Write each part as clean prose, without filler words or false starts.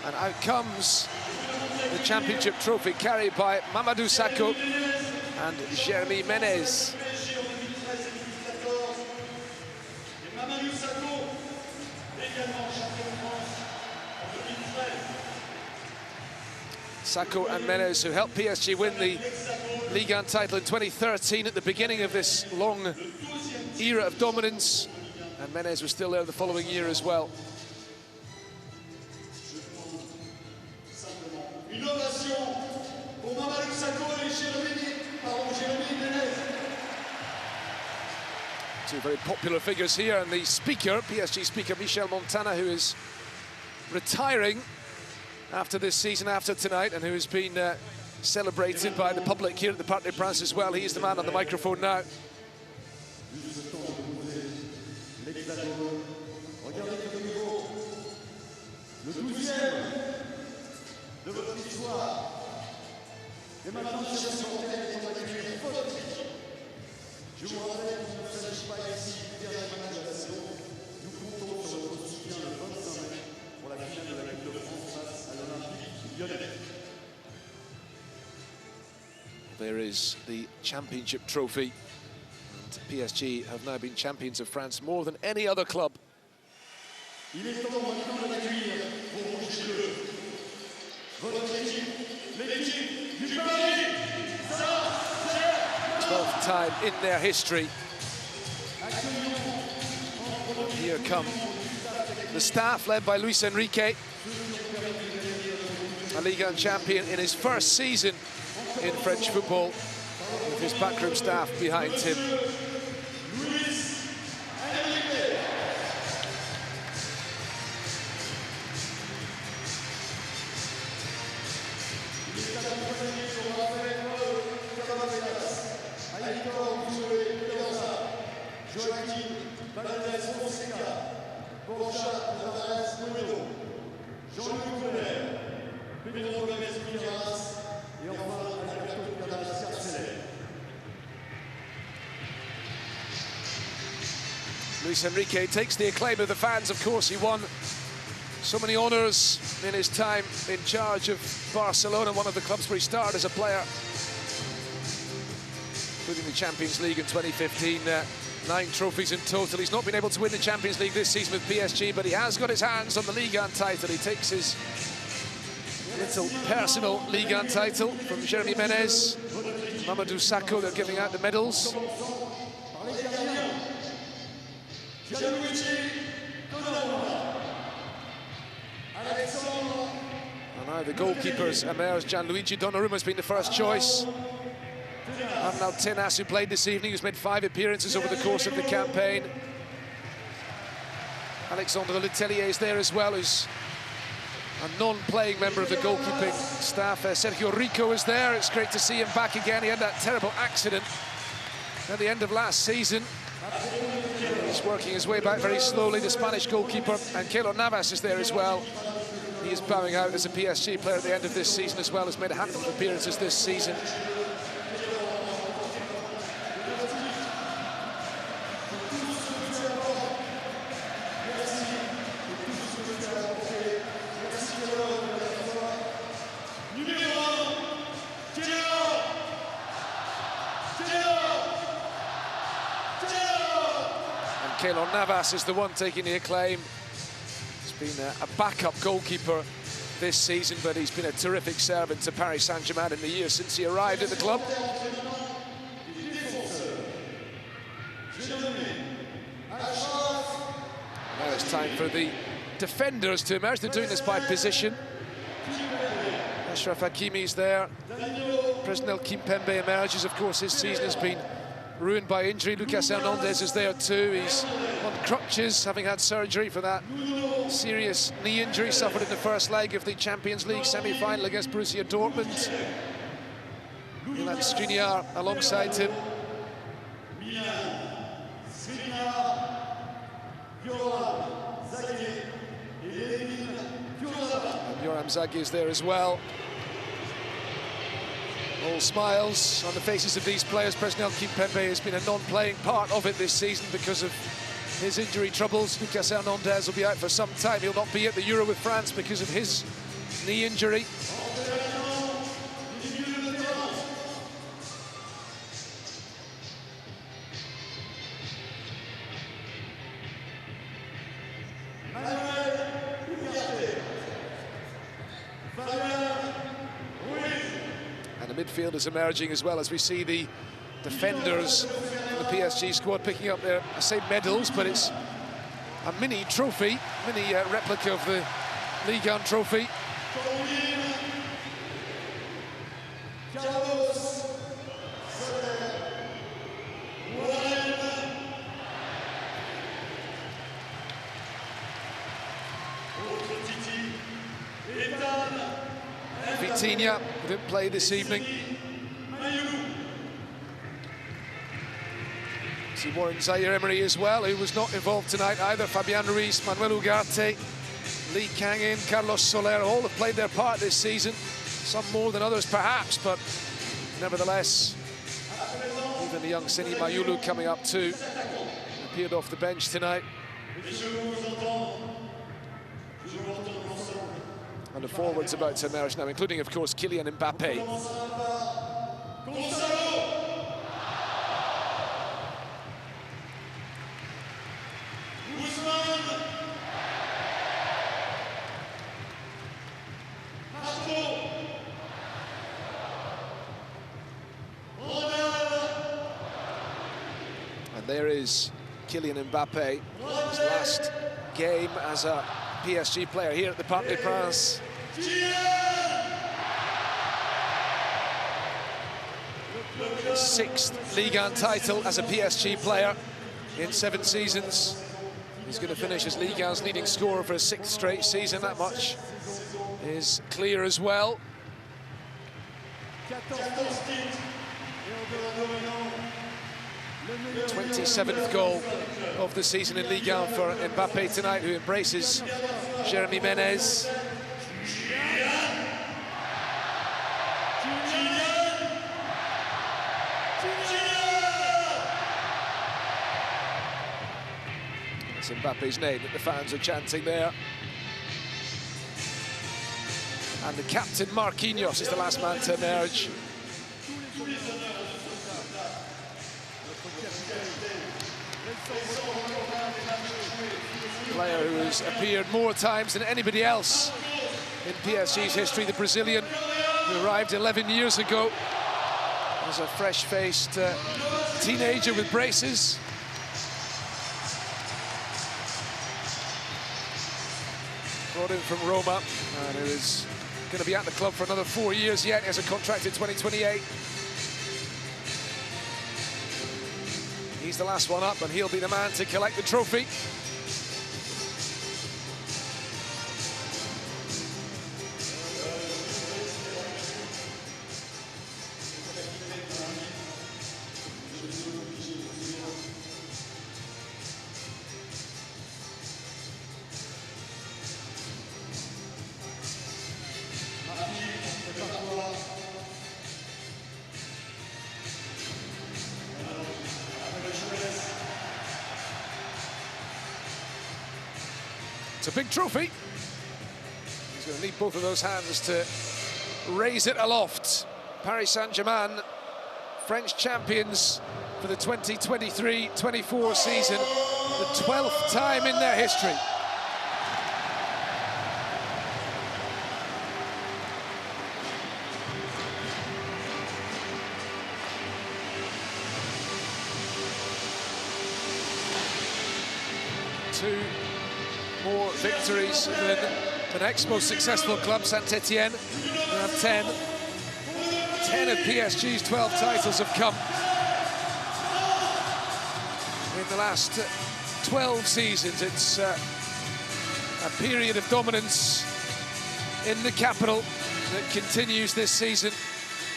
And out comes the championship trophy carried by Mamadou Sakho and Jérémy Ménez. Sakho and Ménez, who helped PSG win the Ligue 1 title in 2013 at the beginning of this long era of dominance. And Ménez was still there the following year as well. Two very popular figures here, and the speaker, PSG speaker Michel Montana, who is retiring after this season, after tonight, and who has been celebrated by the public here at the Parc des Princes as well. He is the man on the microphone now. There is the championship trophy, and PSG have now been champions of France more than any other club. 12th time in their history. Here come the staff, led by Luis Enrique, a Ligue 1 champion in his first season in French football, with his backroom staff behind him. Luis Enrique takes the acclaim of the fans. Of course, he won so many honours in his time in charge of Barcelona, one of the clubs where he started as a player, including the Champions League in 2015. 9 trophies in total. He's not been able to win the Champions League this season with PSG, but he has got his hands on the Ligue 1 title. He takes his little personal Ligue 1 title from Jérémy Ménez, Mamadou Sakho. They're giving out the medals. And now the goalkeepers emerge. Gianluigi Donnarumma has been the first choice. Arnaud Tenas, who played this evening, who's made 5 appearances over the course of the campaign. Alexandre Letellier is there as well, who's a non-playing member of the goalkeeping staff. Sergio Rico is there. It's great to see him back again. He had that terrible accident at the end of last season. He's working his way back very slowly, the Spanish goalkeeper. And Keylor Navas is there as well. He is bowing out as a PSG player at the end of this season as well. Has made a handful of appearances this season. Keylor Navas is the one taking the acclaim. He's been a backup goalkeeper this season, but he's been a terrific servant to Paris Saint-Germain in the years since he arrived at the club. Now it's time for the defenders to emerge. They're doing this by position. Achraf Hakimi's there. Presnel Kimpembe emerges. Of course, his season has been ruined by injury. Lucas Hernandez is there too. He's on crutches, having had surgery for that serious knee injury suffered in the first leg of the Champions League semi-final against Borussia Dortmund. Milan Skriniar alongside him. And Yoram Zaghi is there as well. All smiles on the faces of these players. Presnel Kimpembe has been a non-playing part of it this season because of his injury troubles. Lucas Hernandez will be out for some time. He'll not be at the Euro with France because of his knee injury. And the midfield is emerging as well, as we see the defenders in the PSG squad picking up their, I say medals, but it's a mini trophy, mini replica of the Ligue 1 trophy. Vitinha didn't play this evening. See Warren Zaire-Emery as well, who was not involved tonight either. Fabian Ruiz, Manuel Ugarte, Lee Kang-in, Carlos Soler, all have played their part this season. Some more than others perhaps, but nevertheless, even the young Seni Mayulu coming up too, appeared off the bench tonight. And the forwards about to emerge now, including, of course, Kylian Mbappe. And there is Kylian Mbappe, his last game as a PSG player here at the Parc des Princes. His 6th Ligue 1 title as a PSG player in 7 seasons. He's going to finish as Ligue 1's leading scorer for a 6th straight season. That much is clear as well. 27th goal of the season in Ligue 1 for Mbappe tonight, who embraces Jeremy Menez. It's Mbappe's name that the fans are chanting there. And the captain, Marquinhos, is the last man to emerge. Player who has appeared more times than anybody else in PSG's history, the Brazilian who arrived 11 years ago as a fresh-faced teenager with braces. Brought in from Roma, and who is going to be at the club for another 4 years yet. He has a contract in 2028. He's the last one up, and he'll be the man to collect the trophy. It's a big trophy. He's going to need both of those hands to raise it aloft. Paris Saint-Germain, French champions for the 2023-24 season, the 12th time in their history. Two more victories than the next most successful club, Saint-Etienne. They have 10. 10 of PSG's 12 titles have come in the last 12 seasons. It's a period of dominance in the capital that continues this season,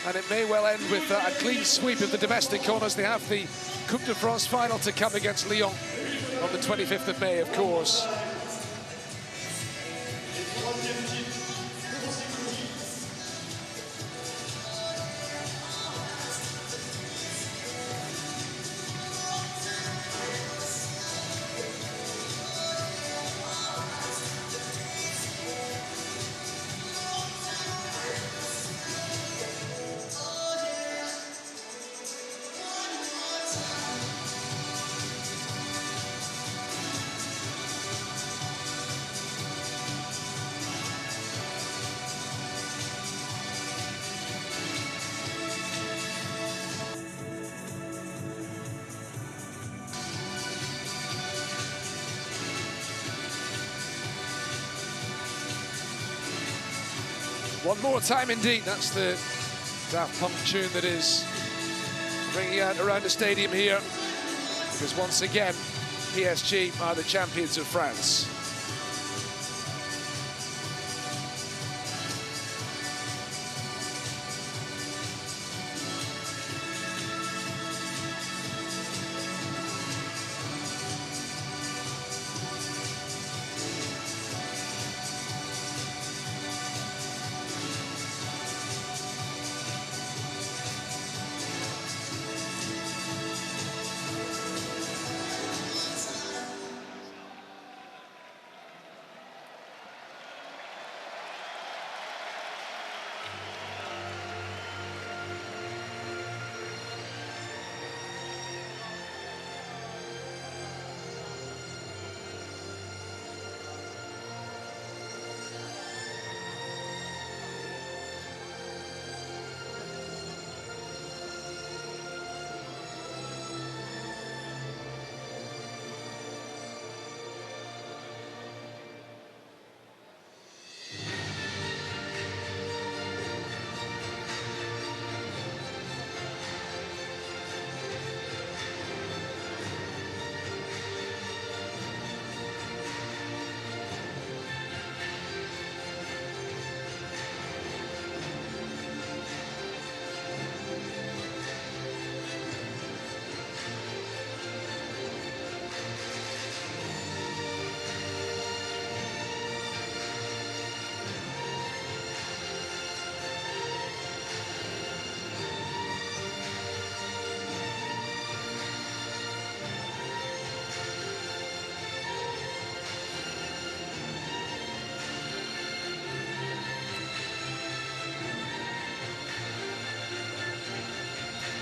and it may well end with a clean sweep of the domestic honours. They have the Coupe de France final to come against Lyon on the 25th of May, of course. One more time indeed. That's the Daft Punk tune that is ringing out around the stadium here. Because once again, PSG are the champions of France.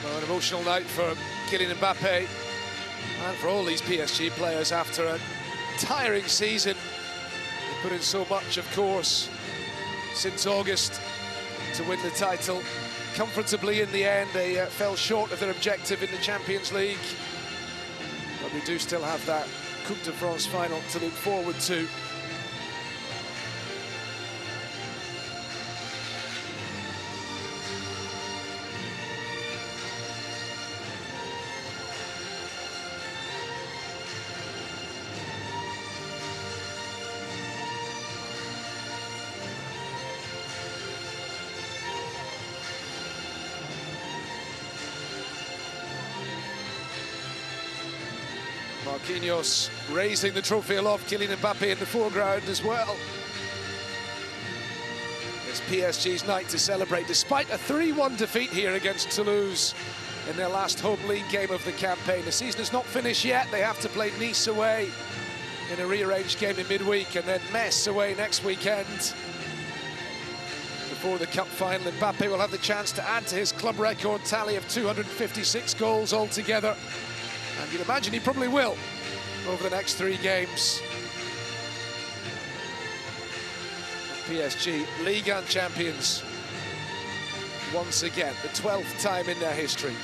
An emotional night for Kylian Mbappe and for all these PSG players after a tiring season. They put in so much, of course, since August to win the title. Comfortably in the end, they fell short of their objective in the Champions League. But we do still have that Coupe de France final to look forward to. Marquinhos raising the trophy aloft, Kylian Mbappe in the foreground as well. It's PSG's night to celebrate, despite a 3-1 defeat here against Toulouse in their last home league game of the campaign. The season is not finished yet. They have to play Nice away in a rearranged game in midweek, and then Metz away next weekend. Before the cup final, Mbappe will have the chance to add to his club record tally of 256 goals altogether. And you'd imagine he probably will over the next 3 games. PSG, Ligue 1 champions, once again, the 12th time in their history.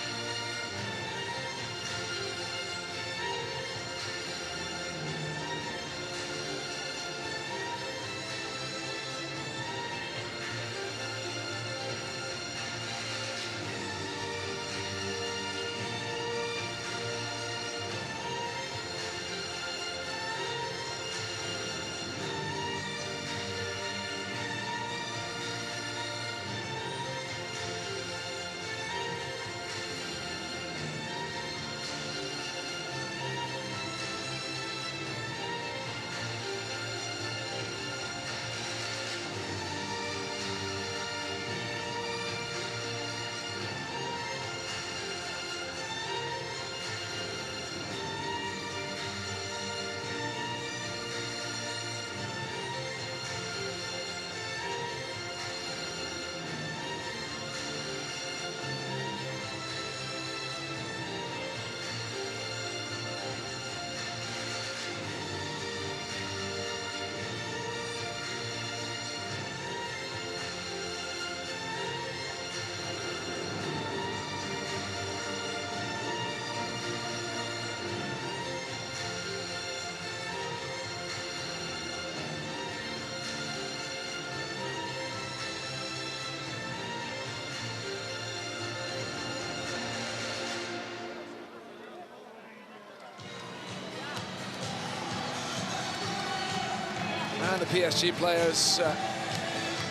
PSG players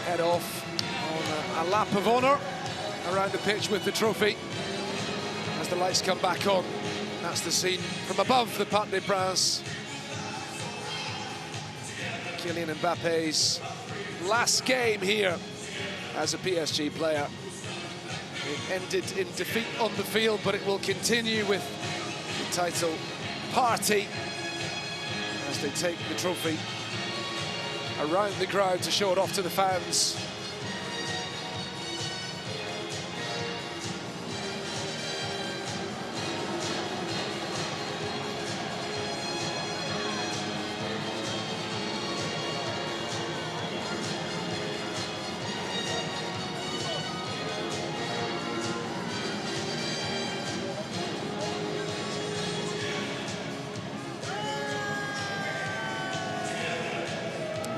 head off on a lap of honour around the pitch with the trophy. As the lights come back on, that's the scene from above the Parc des Princes. Kylian Mbappe's last game here as a PSG player. It ended in defeat on the field, but it will continue with the title party as they take the trophy around the ground to show it off to the fans.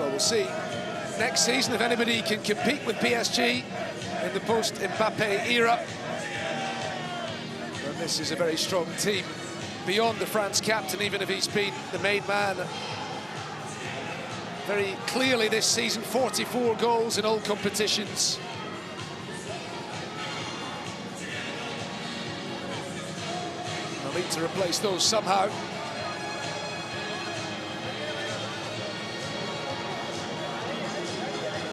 Well, we'll see next season if anybody can compete with PSG in the post-Mbappe era. But this is a very strong team beyond the France captain, even if he's been the main man. Very clearly this season, 44 goals in all competitions. They'll need to replace those somehow.